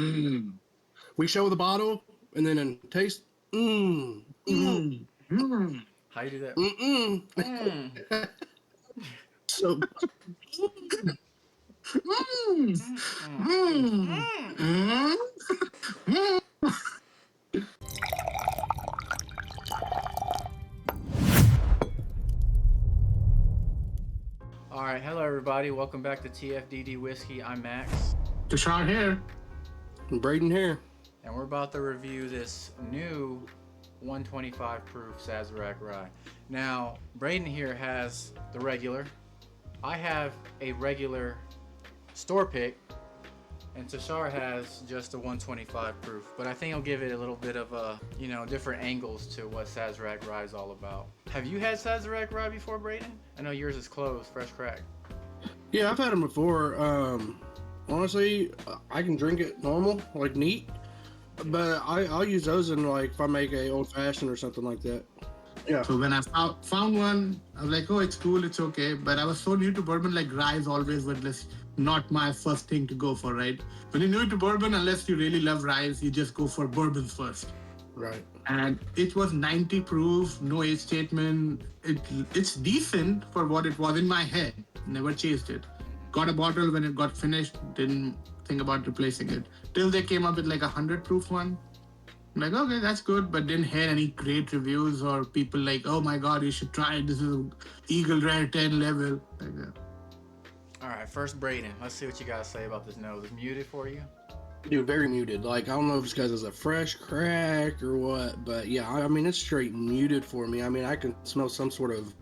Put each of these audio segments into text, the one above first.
Mm. We show the bottle and then in taste. Mm. Mm. How you do that? Mm-mm. Mm. So Mm. Mm. Mm. Mm. Mm. Mm. All right, hello everybody. Welcome back to TFDD Whiskey. I'm Max, Tushar here. Braydon here. and we're about to review this new 125 proof Sazerac Rye. Now, Braden here has the regular. I have a regular store pick, and Tushar has just a 125 proof. But I think I'll give it a little bit of different angles to what Sazerac Rye is all about. Have you had Sazerac Rye before, Braden? I know yours is closed, fresh crack. Yeah, I've had them before. Honestly, I can drink it normal, like neat. But I'll use those in like if I make a old fashioned or something like that. Yeah. So when I found one, I was like, oh, it's cool, it's okay. But I was so new to bourbon, like rye is always not my first thing to go for, right? When you're new to bourbon, unless you really love rye, you just go for bourbons first. Right. And it was 90 proof, no age statement. It's decent for what it was in my head. Never chased it. Got a bottle when it got finished. Didn't think about replacing it till they came up with like 100 proof one. I'm like, okay, that's good, but didn't hear any great reviews or people like, oh my god, you should try it. This is Eagle Rare 10 level. Like that. All right, first Braden. Let's see what you gotta say about this nose. Is muted for you? Dude, very muted. Like I don't know if it's because it's a fresh crack or what, but yeah, I mean it's straight muted for me. I mean I can smell some sort of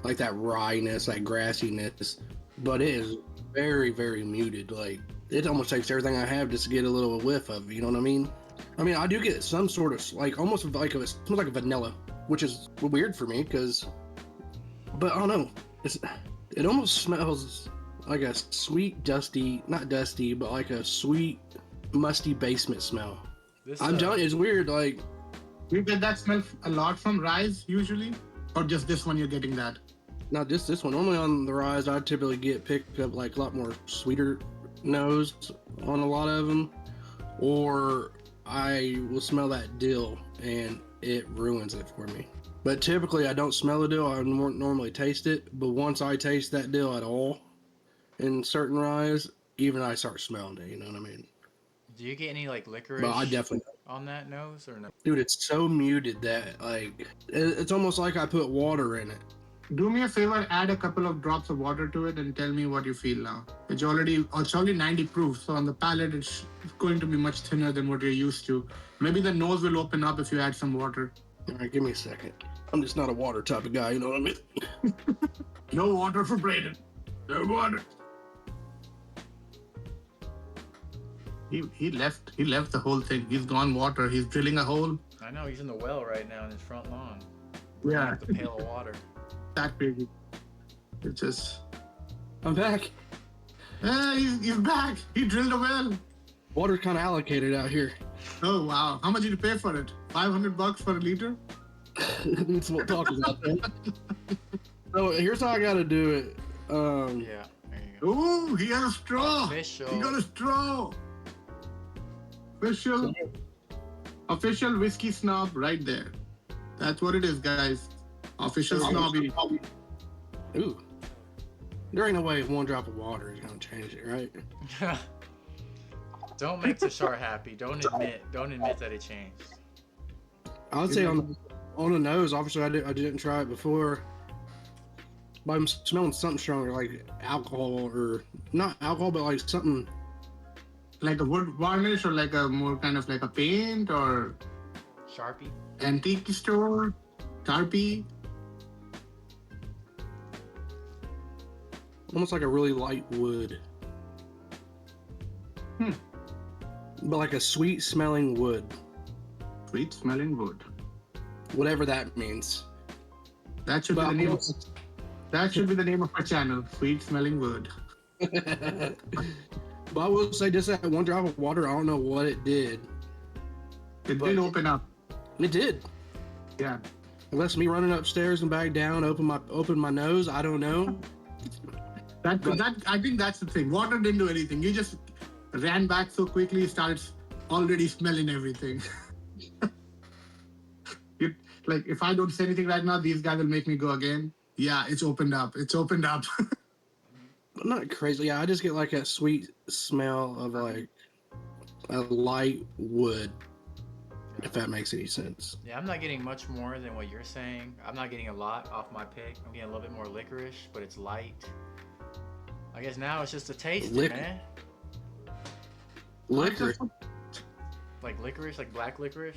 like that wryness, that grassiness, but it is very, very muted. Like it almost takes everything I have just to get a little whiff of it, you know what I mean? I mean I do get some sort of like almost like it smells like a vanilla, which is weird for me because, but I don't know. It almost smells like a sweet, dusty, not dusty, but like a sweet, musty basement smell. I'm telling you, it's weird. Like, You get that smell a lot from ryes usually, or just this one you're getting that? not just this one. Normally on the rise, I typically pick up like a lot more sweeter nose on a lot of them, or I will smell that dill and it ruins it for me. But typically, I don't smell the dill. I normally taste it. But once I taste that dill at all in certain ryes, even I start smelling it. You know what I mean? Do you get any like licorice But I definitely, on that nose or no? dude, it's so muted that like it's almost like I put water in it. Do me a favor, add a couple of drops of water to it and tell me what you feel now. It's already 90 proof, so on the palate it's going to be much thinner than what you're used to. Maybe the nose will open up if you add some water. All right, give me a second. I'm just not a water type of guy. You know what I mean? No water for Braydon. No water. He left the whole thing. He's gone water. He's drilling a hole. I know he's in the well right now in his front lawn. Yeah. The pail of water. That crazy. It's just. I'm back. He's back. He drilled a well. Water's kind of allocated out here. Oh wow! How much did you pay for it? $500 for a liter? Need some more talking about that. So here's how I got to do it. Yeah, there you go. Ooh, he has a straw. Official. He got a straw. Official whiskey snob right there. That's what it is, guys. Official snobby. Ooh, there ain't no way one drop of water is gonna change it, right? Don't make Tushar happy. Don't admit that it changed. I would say on the nose. Obviously, I didn't try it before. But I'm smelling something stronger, like alcohol or not alcohol, but like something. Like a wood varnish or like a more kind of like a paint or Sharpie. antique store, Sharpie. Almost like a really light wood. But like a sweet smelling wood. Sweet smelling wood. Whatever that means. That should be the name. That should be the name of our channel. Sweet smelling wood. But I will say, just that one drop of water, I don't know what it did. It did open up. It did. Yeah. Unless me running upstairs and back down, open my nose, I don't know. That I think that's the thing. Water didn't do anything. You just ran back so quickly, started already smelling everything. it, like if I don't say anything right now, these guys will make me go again. Yeah, it's opened up. It's opened up. Not crazy. Yeah, I just get like a sweet smell of like a light wood, if that makes any sense. Yeah, I'm not getting much more than what you're saying. I'm not getting a lot off my pick. I'm getting a little bit more licorice, but it's light. I guess now it's just a taste, man. Licorice. Like licorice, like black licorice.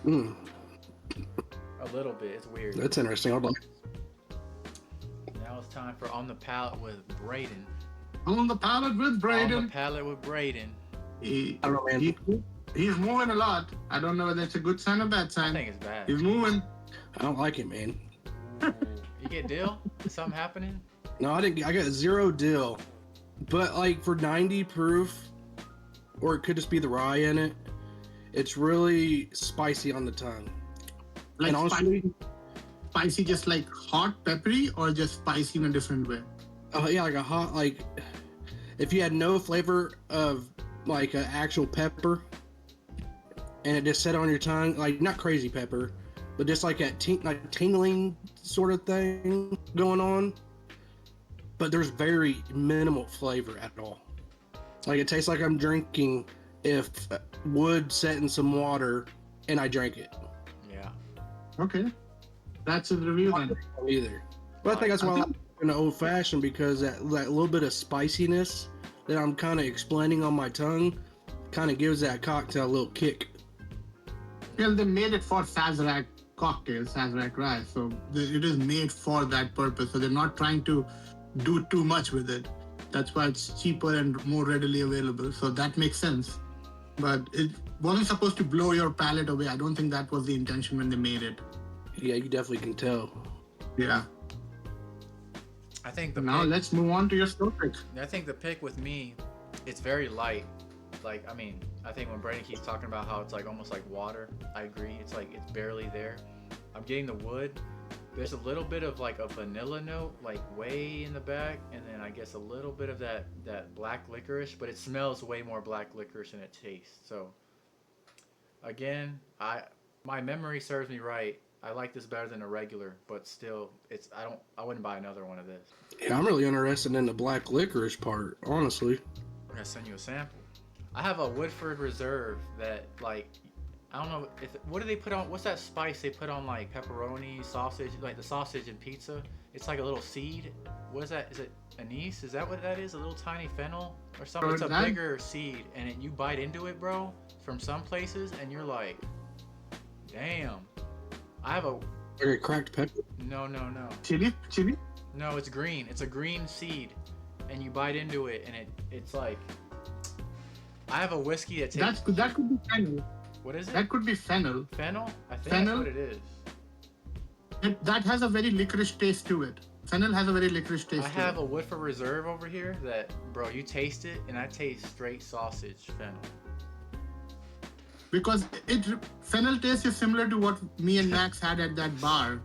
Mm, A little bit. It's weird. that's interesting. I'd like. Now it's time for On the Palate with Braydon. On the pallet with On the Braydon. Palate with Braydon. I don't know, man. He's moving a lot. I don't know whether it's a good sign or bad I sign. think it's bad. He's moving. I don't like it, man. Ooh. You get dill? Is something happening? No, I didn't. I got 0 dill, but like for 90 proof, or it could just be the rye in it. It's really spicy on the tongue. Like And honestly- spicy, just like hot, peppery, or just spicy in a different way. Oh yeah, like a hot like. If you had no flavor of like an actual pepper, and it just sat on your tongue, like not crazy pepper, but just like that like tingling sort of thing going on. But there's very minimal flavor at all. Like it tastes like I'm drinking if wood set in some water and I drank it. Yeah. Okay, that's a review then. Either. But I think that's why I like an old fashioned, because that little bit of spiciness that I'm kind of explaining on my tongue kind of gives that cocktail a little kick. Well, they made it for Sazerac cocktails, Sazerac Rye, so it is made for that purpose. So they're not trying to do too much with it. That's why it's cheaper and more readily available. So that makes sense. But it wasn't supposed to blow your palate away. I don't think that was the intention when they made it. Yeah, you definitely can tell. Yeah. I think the Now pick, let's move on to your slow pick. I think the pick with me, it's very light. Like, I mean, I think when Brandon keeps talking about how it's like almost like water, I agree. It's like it's barely there. I'm getting the wood. There's a little bit of like a vanilla note, like way in the back, and then I guess a little bit of that black licorice, but it smells way more black licorice than it tastes. So again, my memory serves me right. I like this better than a regular, but still, I wouldn't buy another one of this. Yeah, I'm really interested in the black licorice part, honestly. I'm gonna send you a sample. I have a Woodford Reserve that like I don't know what do they put on? What's that spice they put on like pepperoni, sausage, like the sausage and pizza? It's like a little seed. What is that? Is it anise? Is that what that is? A little tiny fennel or something? It's a bigger seed, and you bite into it, bro, from some places, and you're like, damn. I have a Like a cracked pepper. no. Chili? No, it's green. It's a green seed, and you bite into it, and it's like I have a whiskey that tastes. That could be fennel. What is it? That could be fennel. Fennel? I think Fennel? that's what it is. That has a very licorice taste to it. Fennel has a very licorice taste. I have a Woodford Reserve over here that, bro, you taste it, and I taste straight sausage fennel. Because fennel taste is similar to what me and Max had at that bar.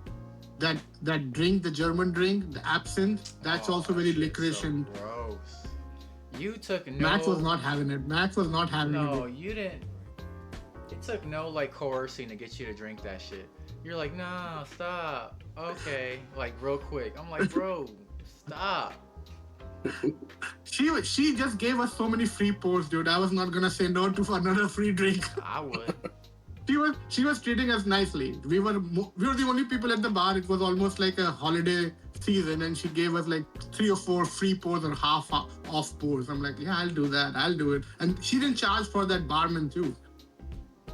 That drink, the German drink, the absinthe, that's also very Shit's licorice, so and gross. You took no. Max was not having it. Max was not having No, it. you didn't. It took no like coercing to get you to drink that shit. You're like, no, stop. Okay, like real quick. I'm like, bro, stop. She just gave us so many free pours, dude. I was not gonna say no to another free drink. I would. She was treating us nicely. We were the only people at the bar. It was almost like a holiday season, and she gave us like 3 or 4 free pours or half off pours. I'm like, yeah, I'll do that. I'll do it. And she didn't charge for that barman too.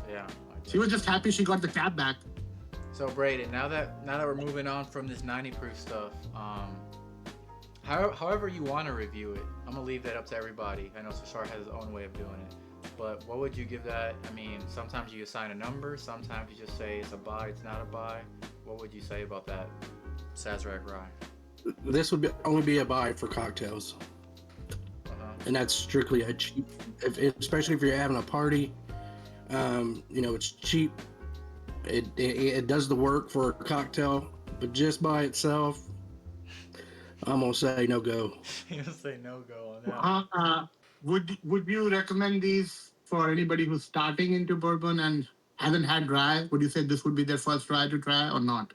Yeah. She was just happy she got the cab back. So Braydon, now that we're moving on from this 90 proof stuff, however you want to review it, I'm gonna leave that up to everybody. I know Tushar has his own way of doing it, but what would you give that? I mean, sometimes you assign a number, sometimes you just say it's a buy, it's not a buy. What would you say about that Sazerac Rye? This would only be a buy for cocktails, and that's strictly a cheap. Especially if you're having a party, it's cheap. It does the work for a cocktail, but just by itself, I'm gonna say no go. You'll say no go on that. Would you recommend these for anybody who's starting into bourbon and hasn't had rye? Would you say this would be their first rye to try or not?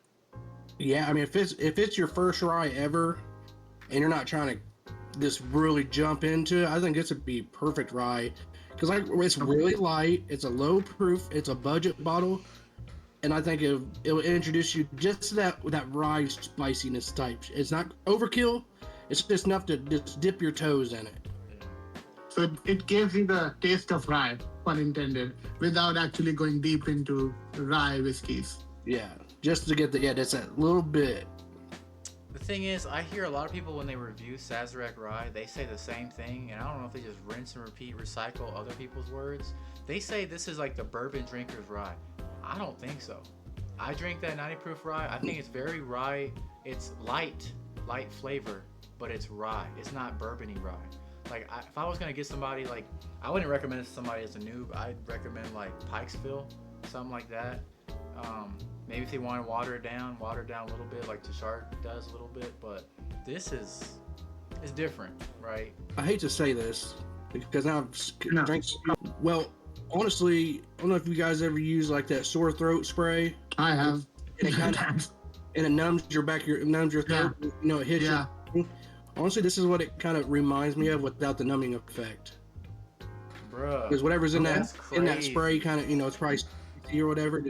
Yeah, I mean, if it's your first rye ever, and you're not trying to just really jump into it, I think this would be perfect rye because like it's really light, it's a low proof, it's a budget bottle, and I think it'll introduce you just to that rye spiciness type. It's not overkill. It's just enough to just dip your toes in it. So it gives you the taste of rye, pun intended, without actually going deep into rye whiskeys. Yeah, just to get that's that little bit. The thing is, I hear a lot of people when they review Sazerac Rye, they say the same thing, and I don't know if they just rinse and repeat, recycle other people's words. They say this is like the bourbon drinker's rye. I don't think so. I drink that 90 proof rye. I think it's very rye. It's light flavor, but it's rye. It's not bourbony rye. Like if I was gonna get somebody, like I wouldn't recommend it to somebody as a noob. I'd recommend like Pikesville, something like that. Maybe if they want to water it down a little bit, like Tushar does a little bit. But this is different, right? I hate to say this because I've No. drank. Well, honestly, I don't know if you guys ever use like that sore throat spray. I have. And it kind of it numbs your throat. Yeah. You know, it hits Yeah. you. Honestly, this is what it kind of reminds me of without the numbing effect. Bruh. Because whatever's in That's that crazy. spray, kind of it's probably or whatever.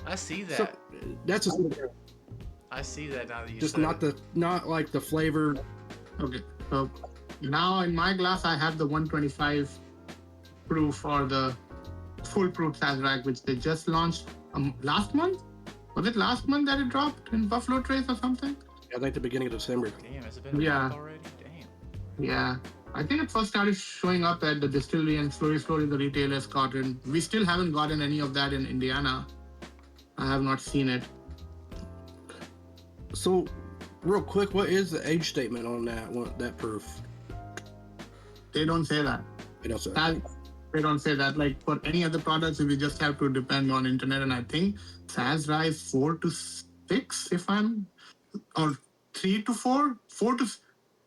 I see that. So, that's just I see that now that you just said not it. not like the flavor. Okay. So now in my glass, I have the 125 proof or the full proof Sazerac, which they just launched last month. Was it last month that it dropped in Buffalo Trace or something? I think the beginning of December. Damn, has it been a Yeah. month already? Damn. Yeah. I think it first started showing up at the distillery and slowly the retailers got in. We still haven't gotten any of that in Indiana. I have not seen it. So, real quick, what is the age statement on that proof? They don't say that. You know, so They don't say that. Like for any other products, we just have to depend on internet. And I think Saz Rye is 4 to 6, or 3 to 4. 4 to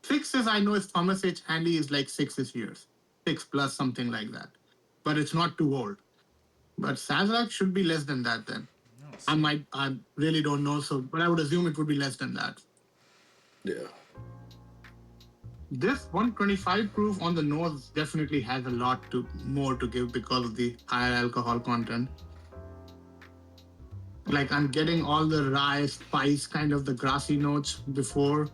6 is, I know, is Thomas H. Handy is like 6 years, 6 plus something like that. But it's not too old. But Sazerac should be less than that then. No, I really don't know. So, but I would assume it would be less than that. yeah. This 125 proof on the nose definitely has a lot more to give because of the higher alcohol content. Like I'm getting all the rye, spice, kind of the grassy notes before.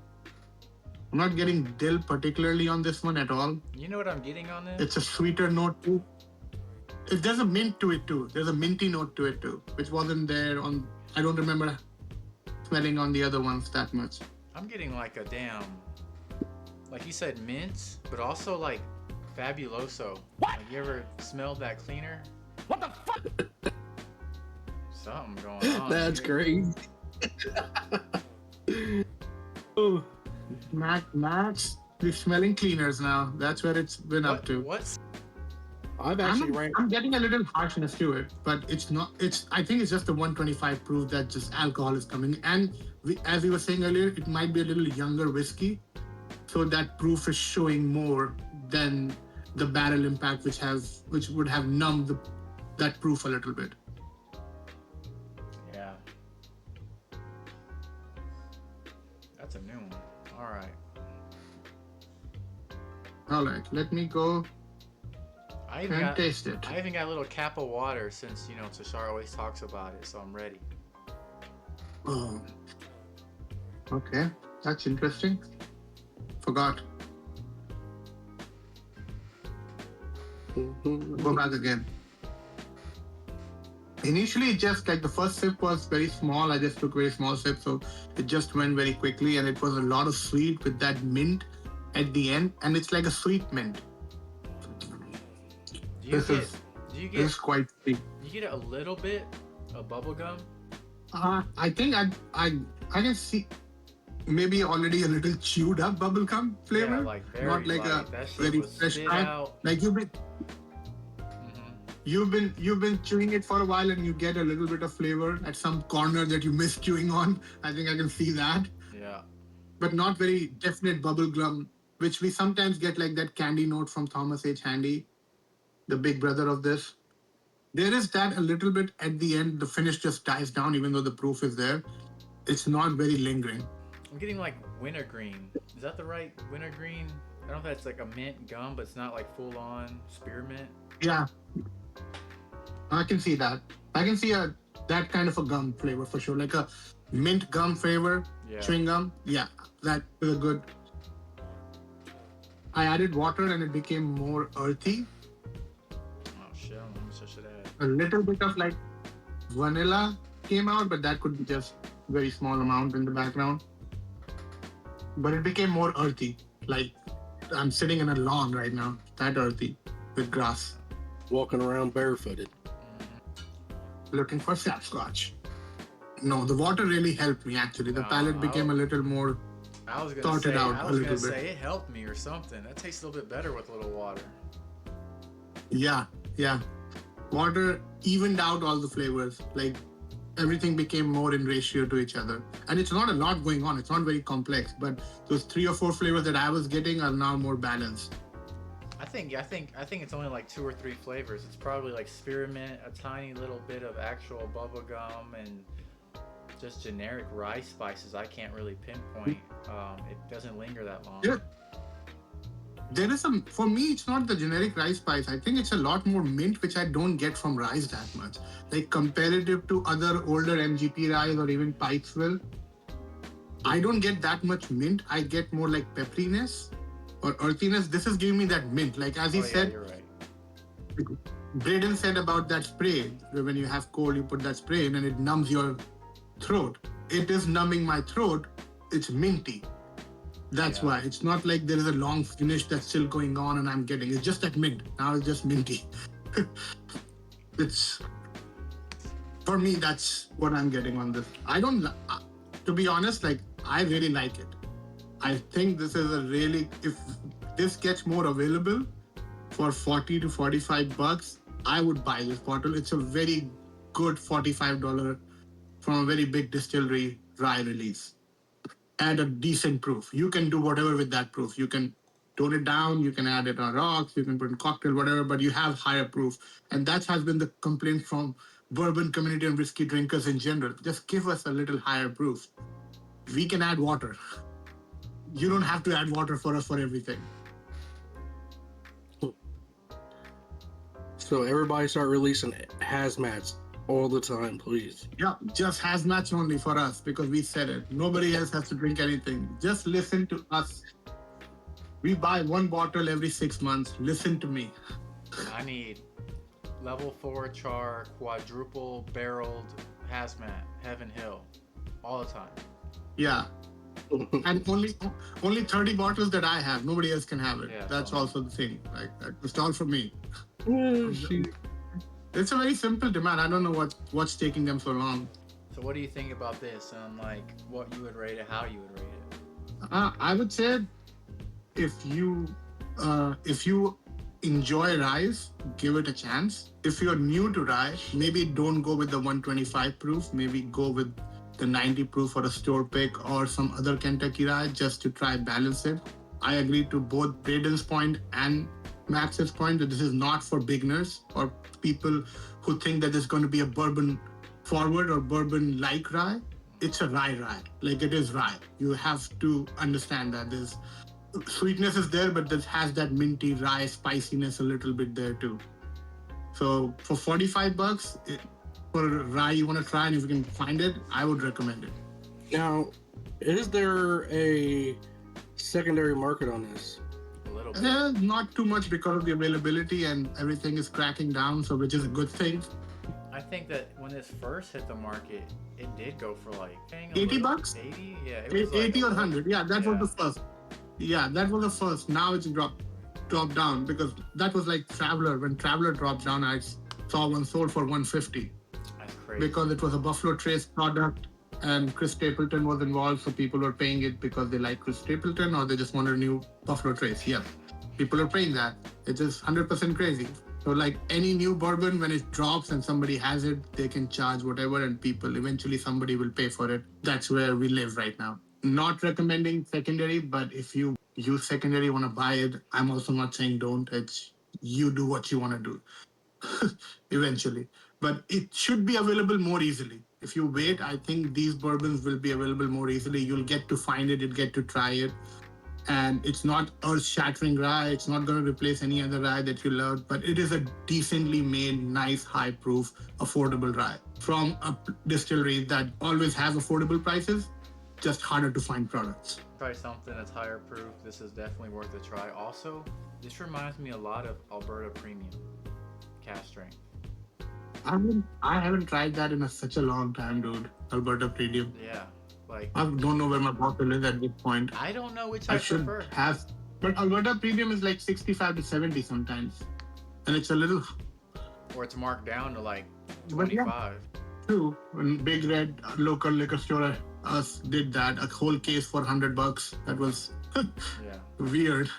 I'm not getting dill particularly on this one at all. You know what I'm getting on this? It's a sweeter note too. There's a mint to it too. There's a minty note to it too, which wasn't there on. I don't remember smelling on the other ones that much. I'm getting like a damn, like you said, mint, but also like Fabuloso. What? Like you ever smelled that cleaner? What the fuck? Something going on. That's here. crazy. Oh. Max, we're smelling cleaners now. That's where it's been up to. What's I've actually ranked. I'm getting a little harshness to it, but it's not. I think it's just the 125 proof that just alcohol is coming. And as we were saying earlier, it might be a little younger whiskey, so that proof is showing more than the barrel impact, which would have numbed that proof a little bit. Yeah. That's a new one. All right. All right, let me go I even and got taste it. I even got a little cap of water since Tushar always talks about it, so I'm ready. Oh. Okay, that's interesting. Forgot. Go back again. Initially, just like the first sip was very small. I just took a very small sip, so it just went very quickly, and it was a lot of sweet with that mint at the end, and it's like a sweet mint. Do This is quite sweet. you get a little bit of bubble gum? I think I can see maybe already a little chewed up bubblegum flavor. Yeah, like very not like light. a That shit very was fresh spit type. out. Like you've Mhm. been chewing it for a while and you get a little bit of flavor at some corner that you missed chewing on. I think I can see that, Yeah. but not very definite bubblegum which we sometimes get like that candy note from Thomas H. Handy, the big brother of this. There is that a little bit at the end. The finish just dies down, even though the proof is there. It's not very lingering. I'm getting like wintergreen. Is that the right wintergreen? I don't know if that's like a mint gum, but it's not like full on spearmint. Yeah, I can see that. I can see a that kind of a gum flavor for sure, like a mint gum flavor, Yeah. chewing gum. Yeah, that is a good. I added water and it became more earthy. Oh shit! I don't know how much I should add. A little bit of like vanilla came out, but that could be just very small amount in the background. But it became more earthy. Like I'm sitting in a lawn right now, that earthy with grass, Walking around barefooted. looking for Sasquatch. No, the water really helped me actually. The No, palate became a little more I was gonna thought say, it out I a was little gonna bit. say it helped me or something. That tastes a little bit better with a little water. Yeah. Water evened out all the flavors. Like everything became more in ratio to each other. And it's not a lot going on. It's not very complex. But those 3 or 4 flavors that I was getting are now more balanced. I think it's only like 2 or 3 flavors. It's probably like spearmint, a tiny little bit of actual bubble gum, and just generic rye spices. I can't really pinpoint. It doesn't linger that long. Yeah. There is some, for me, it's not the generic rice spice. I think it's a lot more mint, which I don't get from rice that much. Like comparative to other older MGP rice or even Pikesville, I don't get that much mint. I get more like pepperiness or earthiness. This is giving me that mint. Like as he Oh yeah, said, you're right. Braydon said about that spray, where when you have cold, you put that spray in and it numbs your throat. It is numbing my throat. It's minty. That's Yeah. why. It's not like there is a long finish that's still going on and I'm getting. It's just that mint. Now it's just minty. It's, for me, that's what I'm getting on this. I don't, to be honest, like, I really like it. I think this is a really, if this gets more available for 40 to 45 bucks, I would buy this bottle. It's a very good $45 from a very big distillery rye release and a decent proof. You can do whatever with that proof. You can tone it down, you can add it on rocks, you can put in cocktail, whatever, but you have higher proof. And that has been the complaint from bourbon community and whiskey drinkers in general. Just give us a little higher proof. We can add water. You don't have to add water for us for everything. So everybody start releasing hazmats all the time, please. Yeah, just hazmat only for us because we said it. Nobody else has to drink anything. Just listen to us. We buy one bottle every 6 months. Listen to me. I need level 4 char, quadruple barreled hazmat, Heaven Hill, all the time. Yeah. And only 30 bottles that I have. Nobody else can have it. Yeah, That's so- also the thing. Like it's all for me. Shoot. It's a very simple demand. I don't know what's taking them so long. So what do you think about this? And like what you would rate it, how you would rate it? I would say if you enjoy rice, give it a chance. If you're new to rye, maybe don't go with the 125 proof. Maybe go with the 90 proof or a store pick or some other Kentucky rye just to try balance it. I agree to both Braydon's point and Max's point that this is not for beginners or people who think that there's going to be a bourbon forward or bourbon like rye. It's a rye. Like it is rye. You have to understand that there's sweetness is there, but this has that minty rye spiciness a little bit there too. So for 45 bucks, for rye you want to try and if you can find it, I would recommend it. Now, is there a secondary market on this? A little bit. Not too much because of the availability and everything is cracking down, so which is a good thing. I think that when this first hit the market, it did go for like dang, a 80 little- bucks? 80? Yeah, it was 80 like or 100. Yeah, that was Yeah. the first. Yeah, that was the first. Now it's dropped down because that was like Traveler. When Traveler dropped down, I saw one sold for 150 That's crazy. because it was a Buffalo Trace product and Chris Stapleton was involved, so people were paying it because they like Chris Stapleton or they just want a new Buffalo Trace. Yeah, people are paying that. It's just 100% crazy. So like any new bourbon, when it drops and somebody has it, they can charge whatever and people, eventually somebody will pay for it. That's where we live right now. Not recommending secondary, but if you you secondary want to buy it. I'm also not saying don't. It's you do what you want to do eventually. But it should be available more easily. If you wait, I think these bourbons will be available more easily. You'll get to find it, you'll get to try it. And it's not earth-shattering rye. It's not going to replace any other rye that you loved, but it is a decently made, nice, high-proof, affordable rye from a distillery that always has affordable prices, just harder to find products. Try something that's higher proof. This is definitely worth a try. Also, this reminds me a lot of Alberta Premium cast strength. I haven't tried that in such a long time, dude. Alberta Premium. Yeah, like I don't know where my bottle is at this point. I don't know which I I should prefer. have, but Alberta Premium is like 65 to 70 sometimes, and it's a little. Or it's marked down to like But yeah, 25. true. When Big Red local liquor store us did that, a whole case for $100. That was Yeah. weird.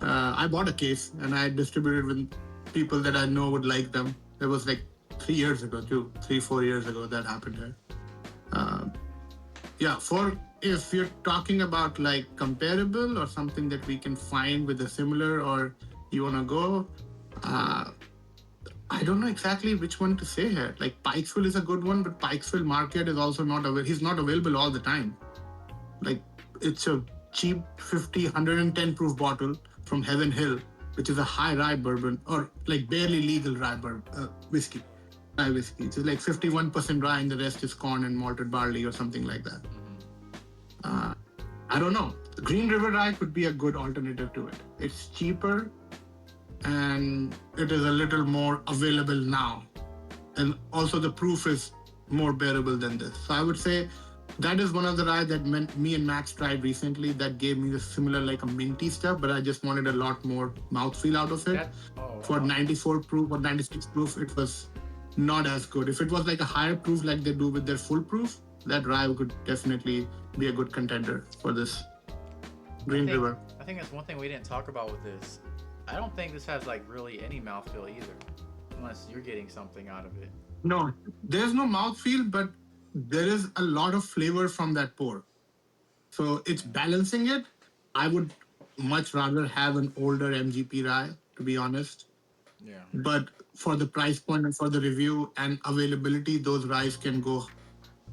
I bought a case and I distributed with people that I know would like them. It was like 3 years ago too, 3-4 years ago that happened here. Uh, yeah, for if you're talking about like comparable or something that we can find with a similar or you wanna go, uh, I don't know exactly which one to say here. Like Pikesville is a good one, but Pikesville Market is also not available. He's not available all the time. Like it's a cheap 50, 110 proof bottle from Heaven Hill, which is a high rye bourbon or like barely legal rye whiskey. Rye whiskey. It's like 51% rye and the rest is corn and malted barley or something like that. Uh, I don't know. Green River Rye could be a good alternative to it. It's cheaper and it is a little more available now. And also the proof is more bearable than this. So I would say that is one of the rye that me and Max tried recently that gave me the similar like a minty stuff, but I just wanted a lot more mouthfeel out of it. For 94 proof or 96 proof, it was not as good. If it was like a higher proof like they do with their full proof, that rye could definitely be a good contender for this Green River. I think that's one thing we didn't talk about with this. I don't think this has like really any mouthfeel either, unless you're getting something out of it. No, there's no mouthfeel, but there is a lot of flavor from that pour. So it's balancing it. I would much rather have an older MGP rye, to be honest. Yeah. But for the price point and for the review and availability, those ryes can go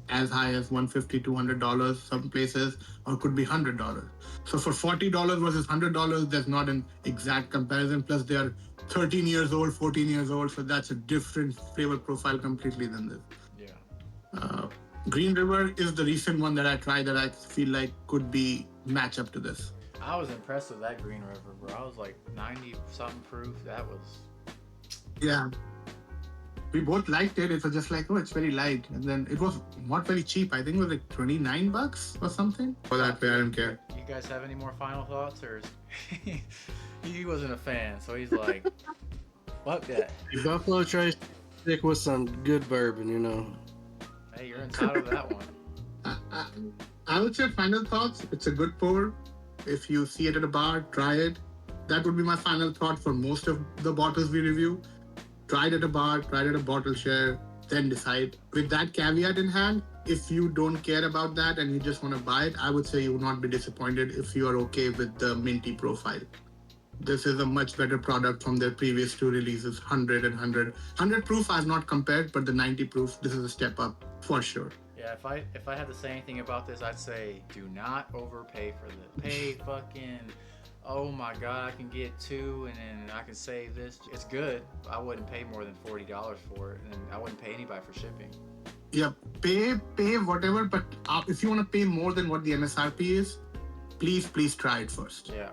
as high as $150, $200 some places, or could be $100. So for $40 versus $100, there's not an exact comparison. Plus, they are 13 years old, 14 years old, so that's a different flavor profile completely than this. Yeah. Green River is the recent one that I tried that I feel like could be match up to this. I was impressed with that Green River, bro. I was like 90 something proof. That was. Yeah. We both liked it. It was just like, oh, it's very light. And then it was not very cheap. I think it was like $29 or something. For that way, I don't care. You guys have any more final thoughts? Or he wasn't a fan, so he's like, fuck that. Buffalo tries to stick with some good bourbon, you know. Hey, you're entitled to that one. I would say final thoughts. It's a good pour. If you see it at a bar, try it. That would be my final thought for most of the bottles we review. Try it at a bar, try it at a bottle share, then decide. With that caveat in hand, if you don't care about that and you just want to buy it, I would say you will not be disappointed if you are okay with the minty profile. This is a much better product from their previous two releases, 100 and 100. 100 proof I've not compared, but the 90 proof, this is a step up for sure. Yeah, if I had to say anything about this, I'd say do not overpay for this. Pay fucking, oh my god, I can get two and then I can save this. It's good. I wouldn't pay more than $40 for it, and I wouldn't pay anybody for shipping. Yeah, pay whatever, but if you want to pay more than what the MSRP is, please try it first. Yeah.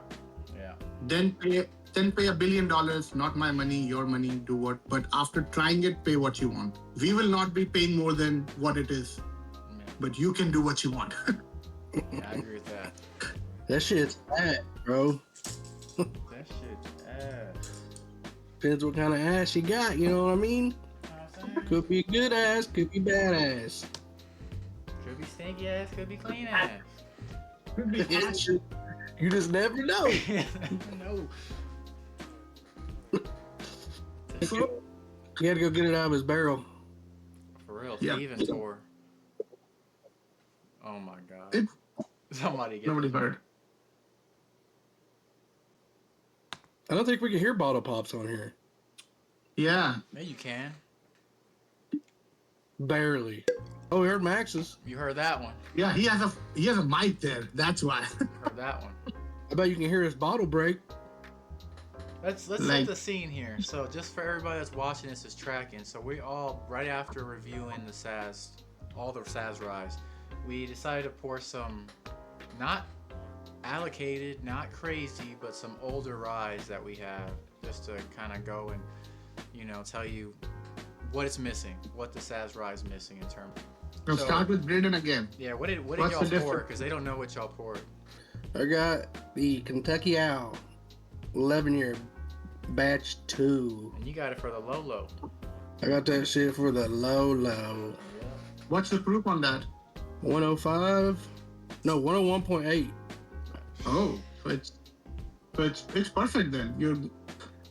Then pay $1 billion, not my money, your money, do what. But after trying it, pay what you want. We will not be paying more than what it is, but you can do what you want. Yeah, I agree with that. That shit's bad, bro. That shit's ass. Depends what kind of ass you got, you know what I mean? You know what I'm saying? Could be good ass, could be bad ass. Could be stinky ass, could be clean ass. You just never know. No. He had to go get it out of his barrel. For real, Yeah. Steven tore. Oh my god. Somebody get Nobody heard. I don't think we can hear bottle pops on here. Yeah. Yeah, you can. Barely. Oh, we heard Max's. You heard that one. Yeah, he has a mic there. That's why. Heard that one. I bet you can hear his bottle break. Let's set Like- the scene here. So just for everybody that's watching this is tracking. So we all right after reviewing all the Saz Ryes, we decided to pour some not allocated, not crazy, but some older ryes that we have, just to kind of go and tell you what it's missing, what the Saz Rye is missing in terms. Now start with Braydon again. Yeah, what did What's y'all the pour? difference? Because they don't know what y'all poured. I got the Kentucky Owl 11-year batch 2. And you got it for the low. I got that shit for the low. What's the proof on that? 105? No, 101.8. Oh, so it's perfect then.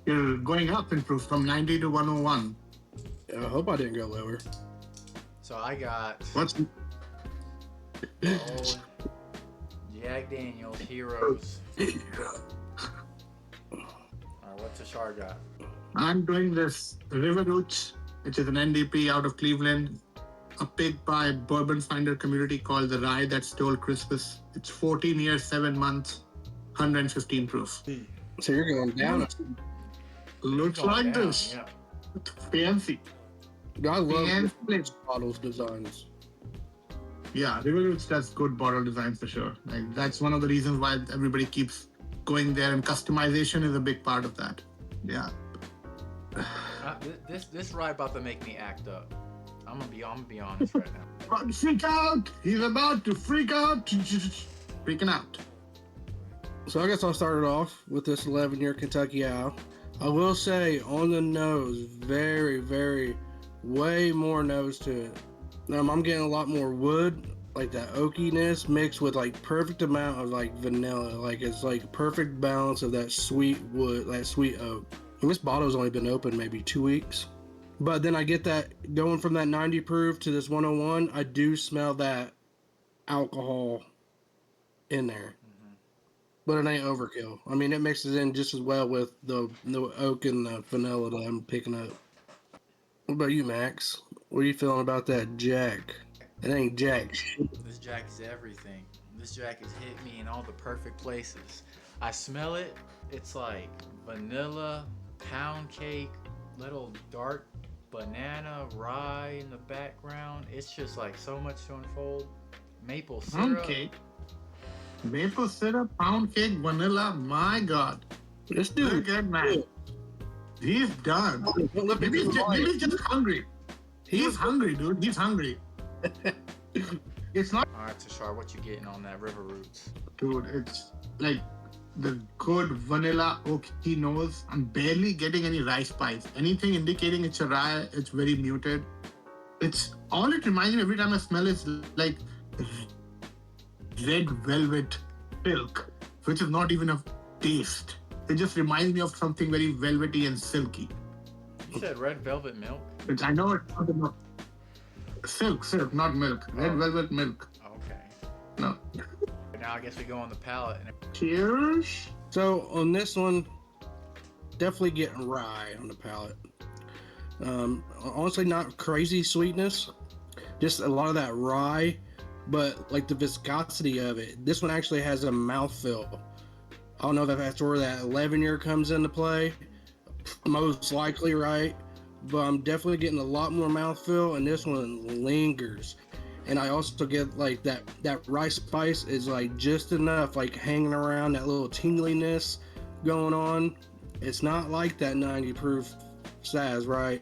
You're going up in proof from 90 to 101. I hope I didn't go lower. So I got What's old Jack Daniels Heroes. Alright, what Tushar got? I'm doing this River Roots, which is an NDP out of Cleveland, a pick by Bourbon Finder community called the Rye That Stole Christmas. It's 14 years, 7 months, 115 proof. So you're going down. Looks Going like down, this. yeah. Fancy. I love Fancy. bottles designs. Yeah, River Roots does good bottle design for sure. Like that's one of the reasons why everybody keeps going there, and customization is a big part of that. Yeah. This rye about to make me act up. I'm gonna be honest right now. About to freak out. He's about to freak out. Freaking out. So I guess I'll start it off with this 11-year Kentucky Owl. I will say on the nose, very, very, way more nose to it. I'm getting a lot more wood, like that oakiness mixed with like perfect amount of like vanilla. Like it's like perfect balance of that sweet wood, that sweet oak. And this bottle's only been open maybe 2 weeks. But then I get that going from that 90 proof to this 101, I do smell that alcohol in there. But it ain't overkill. I mean, it mixes in just as well with the oak and the vanilla that I'm picking up. What about you, Max? What are you feeling about that Jack? It ain't Jack. This Jack is everything. This Jack has hit me in all the perfect places. I smell it. It's like vanilla, pound cake, little dark banana, rye in the background. It's just like so much to unfold. Maple syrup. Pound cake. Maple syrup, pound cake, vanilla. My God. This dude, Look at man. He's done. Maybe he's just hungry. He's hungry, dude. He's hungry. It's not, All right, Tushar, what you getting on that River Roots? dude. It's like the good vanilla oaky nose. I'm barely getting any rice spice. Anything indicating it's a rye, it's very muted. It's all it reminds me every time I smell is like red velvet silk, which is not even a taste. It just reminds me of something very velvety and silky. You said red velvet milk? Which I know it's not enough. Silk, not milk. Red Oh. velvet milk. Okay. No. Now I guess we go on the palate. And Cheers. So on this one, definitely getting rye on the palate. Honestly, not crazy sweetness, just a lot of that rye, but like the viscosity of it. This one actually has a mouthfeel. I don't know if that's where that 11-year comes into play. Most likely, right? But I'm definitely getting a lot more mouthfeel, and this one lingers. And I also get like that rice spice is like just enough, like hanging around, that little tingliness going on. It's not like that 90 proof Saz, right?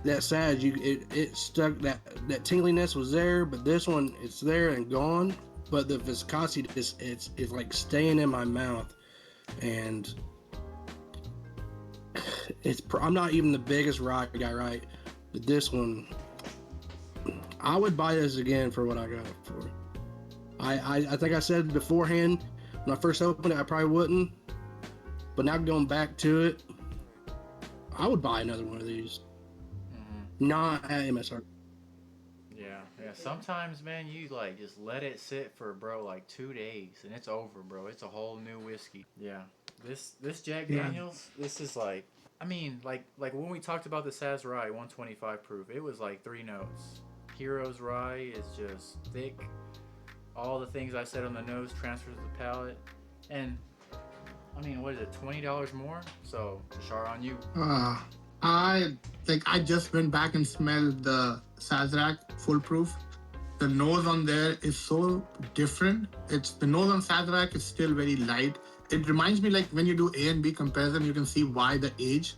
That Saz, it stuck, that tingliness was there, but this one, it's there and gone. But the viscosity it's like staying in my mouth, and I'm not even the biggest rye guy, right? But this one, I would buy this again for what I got it for. I think I said beforehand when I first opened it, I probably wouldn't. But now going back to it, I would buy another one of these. Not at MSR. yeah. Sometimes, man, you like just let it sit for, bro, like 2 days, and it's over, bro. It's a whole new whiskey. Yeah. This Jack Yeah. Daniels, this is like, I mean, like when we talked about the Saz Rye 125 proof, it was like 3 notes. Heroes Rye is just thick. All the things I said on the nose transfer to the palate, and I mean, what is it? $20 more. So Tushar on you. Uh, I just went back and smelled the Sazerac full proof. The nose on there is so different. It's the nose on Sazerac is still very light. It reminds me like when you do A and B comparison, you can see why the age,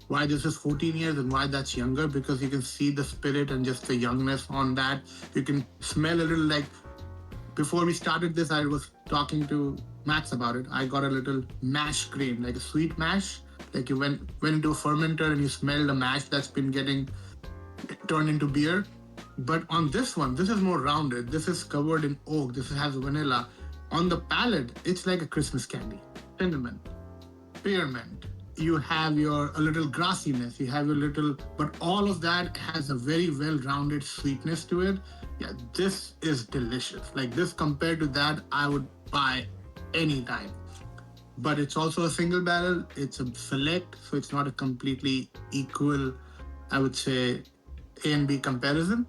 why this is 14 years and why that's younger, because you can see the spirit and just the youngness on that. You can smell a little like before we started this, I was talking to Max about it. I got a little mash grain, like a sweet mash. Like you went into a fermenter and you smell the mash that's been getting turned into beer. But on this one, this is more rounded. This is covered in oak. This has vanilla. On the palate, it's like a Christmas candy. Cinnamon, spearmint. You have your a little grassiness. You have a little, but all of that has a very well-rounded sweetness to it. Yeah, this is delicious. Like this compared to that, I would buy anytime. But it's also a single barrel. It's a select, so it's not a completely equal, I would say, A and B comparison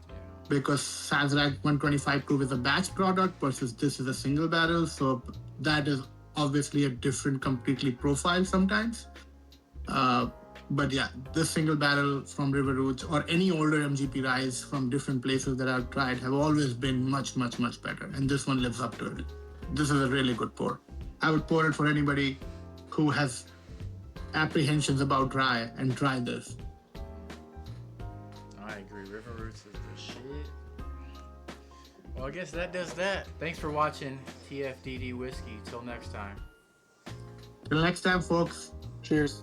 because Sazerac 125 proof is a batch product versus this is a single barrel. So that is obviously a different, completely profile sometimes. But yeah, this single barrel from River Roots or any older MGP ryes from different places that I've tried have always been much, much, much better. And this one lives up to it. This is a really good pour. I would pour it for anybody who has apprehensions about rye and try this. I agree. River Roots is the shit. Well, I guess that does that. Thanks for watching TFDD Whiskey. Till next time. Till next time, folks. Cheers.